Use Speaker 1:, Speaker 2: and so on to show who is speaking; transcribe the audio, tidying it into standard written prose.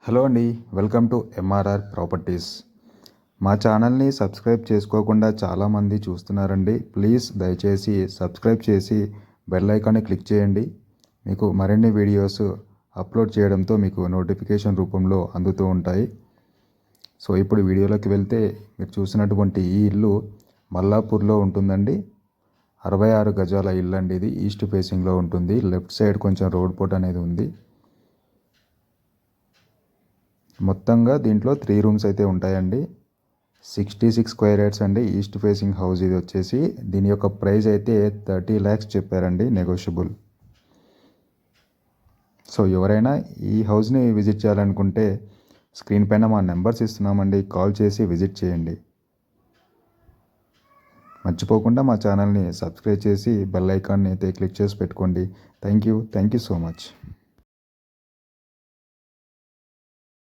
Speaker 1: Hello అండి, welcome to MRR properties. మా ఛానల్ని సబ్స్క్రైబ్ చేసుకోకుండా చాలామంది చూస్తున్నారండి. ప్లీజ్ దయచేసి సబ్స్క్రైబ్ చేసి బెల్ ఐకాన్ని క్లిక్ చేయండి. మీకు మరిన్ని వీడియోస్ అప్లోడ్ చేయడంతో మీకు నోటిఫికేషన్ రూపంలో అందుతూ ఉంటాయి. సో ఇప్పుడు వీడియోలోకి వెళ్తే, మీరు చూసినటువంటి ఈ ఇల్లు మల్లాపూర్లో ఉంటుందండి. 66 గజాల ఇల్లు అండి. ఇది ఈస్ట్ ఫేసింగ్లో ఉంటుంది. లెఫ్ట్ సైడ్ కొంచెం రోడ్ పోర్ట్ అనేది ఉంది. మొత్తంగా దీంట్లో 3 రూమ్స్ అయితే ఉంటాయండి. 66 స్క్వేర్ యార్డ్స్ అండి. ఈస్ట్ ఫేసింగ్ హౌస్ ఇది వచ్చేసి. దీని యొక్క ప్రైస్ అయితే 30 lakhs చెప్పారండి, నెగోషియబుల్. సో ఎవరైనా ఈ హౌస్ని విజిట్ చేయాలనుకుంటే స్క్రీన్ పైన మా నెంబర్స్ ఇస్తున్నామండి, కాల్ చేసి విజిట్ చేయండి. మర్చిపోకుండా మా ఛానల్ని సబ్స్క్రైబ్ చేసి బెల్ ఐకాన్ని అయితే క్లిక్ చేసి పెట్టుకోండి. Thank you so much.